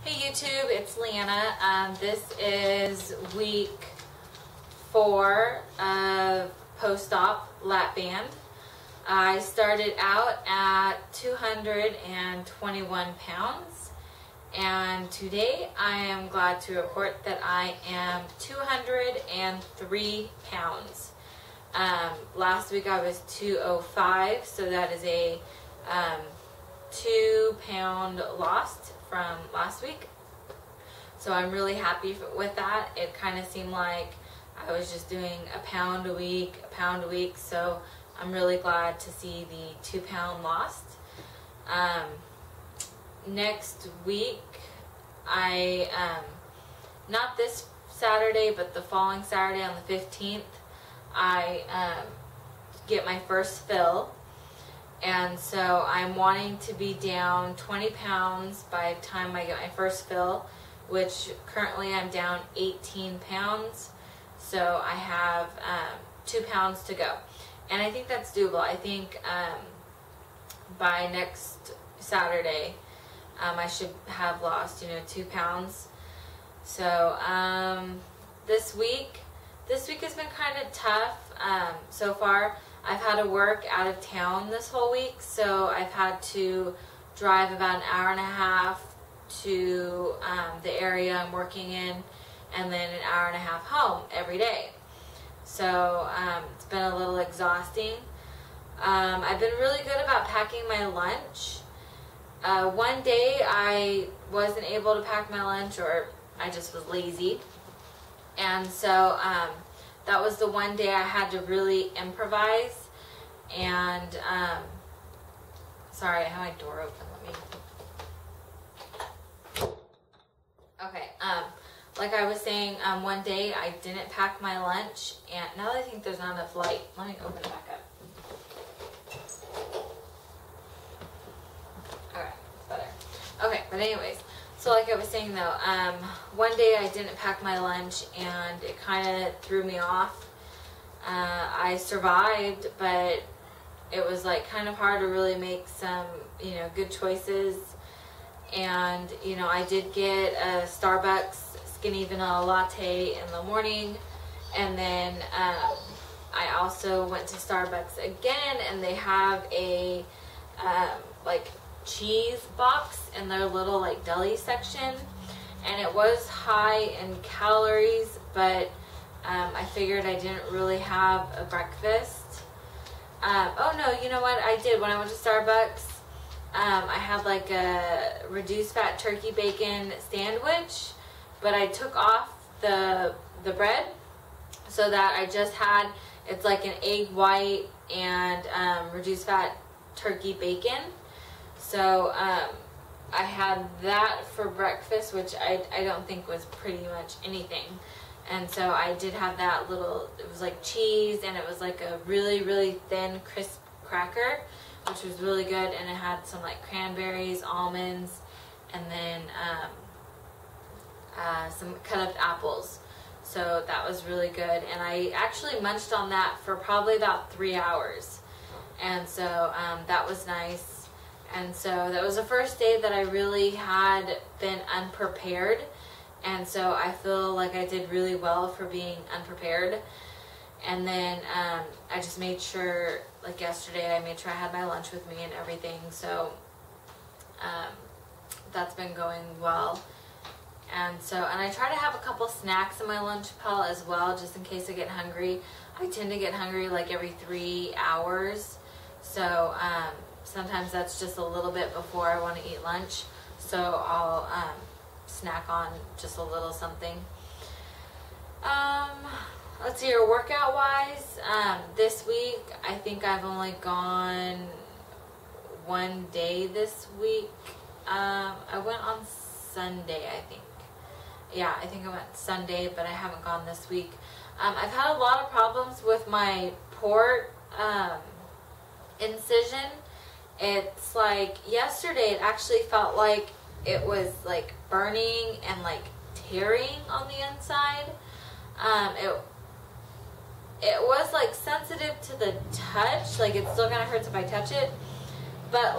Hey YouTube, it's Leanna. This is week 4 of post-op lap band. I started out at 221 pounds and today I am glad to report that I am 203 pounds. Last week I was 205, so that is a 2 pound lost from last week. So I'm really happy with that. It kind of seemed like I was just doing a pound a week, so I'm really glad to see the 2 pound lost. Next week, not this Saturday, but the following Saturday on the 15th, I get my first fill. And so I'm wanting to be down 20 pounds by the time I get my first fill, which currently I'm down 18 pounds. So I have 2 pounds to go. And I think that's doable. I think by next Saturday, I should have lost, 2 pounds. So this week has been kind of tough so far. I've had to work out of town this whole week, so I've had to drive about an hour and a half to the area I'm working in, and then an hour and a half home every day. So it's been a little exhausting. I've been really good about packing my lunch. One day I wasn't able to pack my lunch, or I just was lazy, and so that was the one day I had to really improvise. And sorry, I have my door open. Let me. Okay. Like I was saying, one day I didn't pack my lunch, and now that I think there's not enough light, let me open it back up. Okay, it's better. Okay, but anyways. So like I was saying though, one day I didn't pack my lunch and it kind of threw me off. I survived, but it was like kind of hard to really make some, good choices. And, I did get a Starbucks skinny vanilla latte in the morning. And then I also went to Starbucks again, and they have a, cheese box in their little deli section, and it was high in calories, but I figured I didn't really have a breakfast. Oh no, you know what I did when I went to Starbucks? I had like a reduced fat turkey bacon sandwich, but I took off the bread so that I just had, it's like an egg white and reduced fat turkey bacon. So I had that for breakfast, which I don't think was pretty much anything. And so I did have that little, it was like cheese, and it was like a really, really thin, crisp cracker, which was really good. And it had some cranberries, almonds, and then some cut up apples. So that was really good. And I actually munched on that for probably about 3 hours. And so that was nice. And so that was the first day that I really had been unprepared. And so I feel like I did really well for being unprepared. And then I just made sure, like yesterday, I made sure I had my lunch with me and everything. So that's been going well. And I try to have a couple snacks in my lunch pail as well, just in case I get hungry. I tend to get hungry every 3 hours. So sometimes that's just a little bit before I want to eat lunch. So I'll snack on just a little something. Let's see here, workout wise, this week I think I've only gone one day this week. I went on Sunday, I think. Yeah, I think I went Sunday, but I haven't gone this week. I've had a lot of problems with my port incision. It's like yesterday it actually felt like it was burning and tearing on the inside. It was sensitive to the touch, it's still gonna hurt if I touch it, but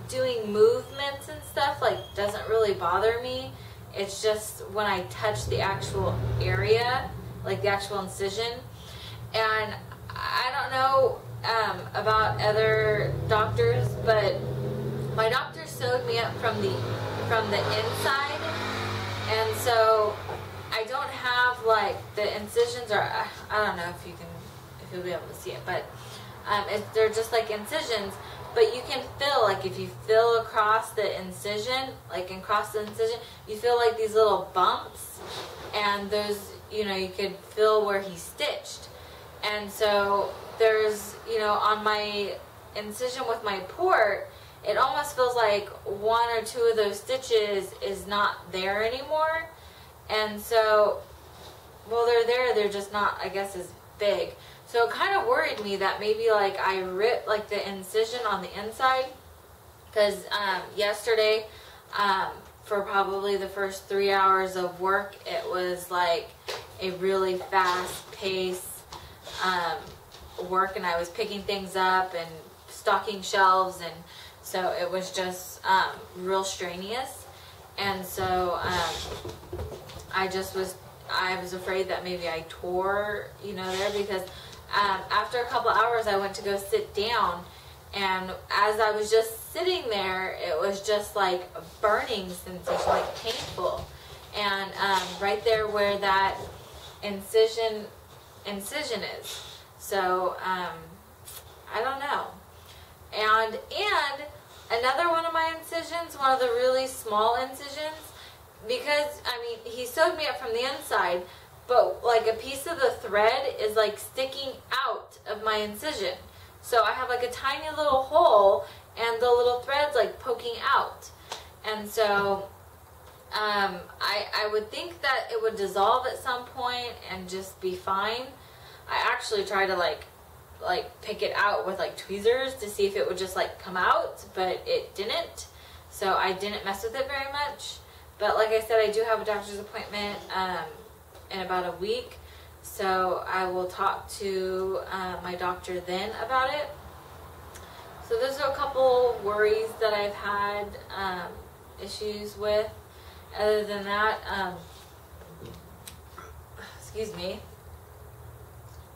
doing movements and stuff, like, doesn't really bother me. It's just when I touch the actual area, like the actual incision. And I don't know about other doctors, but my doctor sewed me up from the inside, and so I don't have like the incisions, or I don't know if you'll be able to see it, but they're just like incisions. But you can feel, like, if you feel across the incision, you feel like these little bumps, and those, you know, you could feel where he stitched. And so there's, you know, on my incision with my port, it almost feels like one or two of those stitches is not there anymore. And so, well, they're there, they're just not, I guess, as big. So it kind of worried me that maybe, like, I ripped, like, the incision on the inside. Because yesterday, for probably the first 3 hours of work, it was, like, a really fast-paced work. And I was picking things up and stocking shelves. And so it was just real strenuous. And so I was afraid that maybe I tore, you know, there, because after a couple hours I went to go sit down, and as I was just sitting there, it was just like a burning sensation, like painful. And right there where that incision is. So I don't know. And another one of my incisions, one of the really small incisions, because, I mean, he sewed me up from the inside, but, like, a piece of the thread is, like, sticking out of my incision. So I have, like, a tiny little hole, and the little thread's, like, poking out. And so I would think that it would dissolve at some point and just be fine. I actually tried to, like pick it out with, like, tweezers to see if it would just, like, come out, but it didn't. So I didn't mess with it very much. But like I said, I do have a doctor's appointment in about a week, so I will talk to my doctor then about it. So those are a couple worries that I've had issues with. Other than that, excuse me.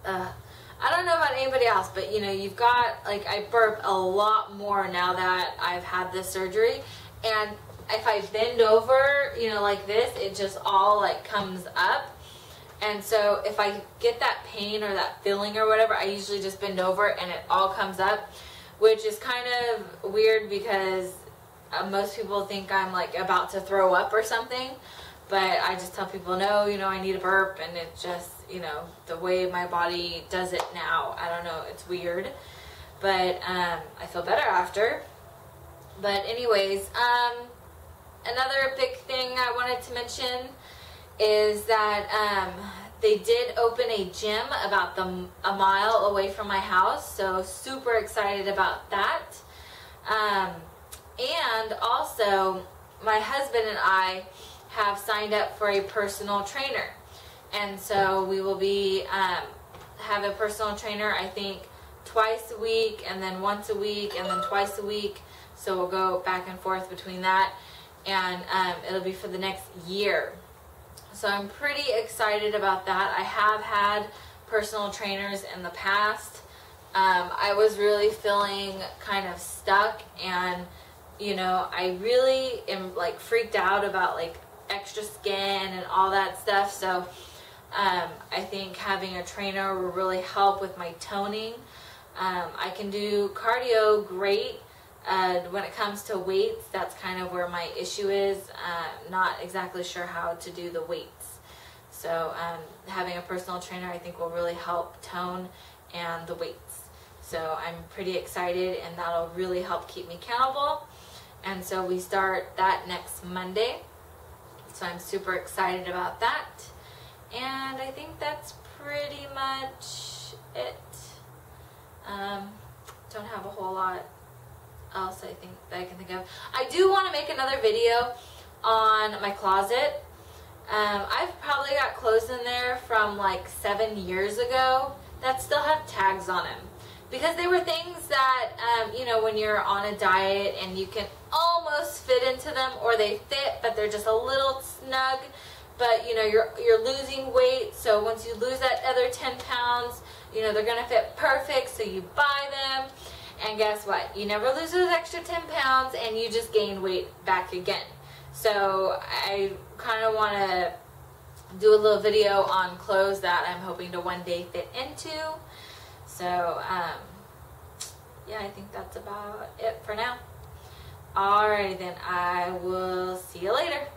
I don't know about anybody else, but, you know, you've got, like, I burp a lot more now that I've had this surgery, and if I bend over, you know, like this, it just all, like, comes up. And so if I get that pain or that feeling or whatever, I usually just bend over and it all comes up, which is kind of weird because most people think I'm, like, about to throw up or something. But I just tell people, no, you know, I need a burp, and it just, you know, the way my body does it now, I don't know, it's weird. But I feel better after. But anyways, another big thing I wanted to mention is that they did open a gym about a mile away from my house, so super excited about that. And also, my husband and I have signed up for a personal trainer, and so we will be have a personal trainer, I think, twice a week, and then once a week, and then twice a week. So we'll go back and forth between that, and it'll be for the next year. So I'm pretty excited about that. I have had personal trainers in the past. I was really feeling kind of stuck, and, you know, I really am, like, freaked out about, like, extra skin and all that stuff. So I think having a trainer will really help with my toning. I can do cardio great. When it comes to weights, that's kind of where my issue is. Not exactly sure how to do the weights. So having a personal trainer, I think, will really help tone and the weights. So I'm pretty excited, and that'll really help keep me accountable. And so we start that next Monday. So I'm super excited about that. And I think that's pretty much it. Don't have a whole lot else, I think, that I can think of. I do want to make another video on my closet. I've probably got clothes in there from like 7 years ago that still have tags on them. because they were things that, you know, when you're on a diet and you can almost fit into them, or they fit, but they're just a little snug. But, you know, you're losing weight, so once you lose that other 10 pounds, you know, they're going to fit perfect, so you buy them. And guess what? You never lose those extra 10 pounds, and you just gain weight back again. So I kind of want to do a little video on clothes that I'm hoping to one day fit into. So, yeah, I think that's about it for now. Alrighty then, I will see you later.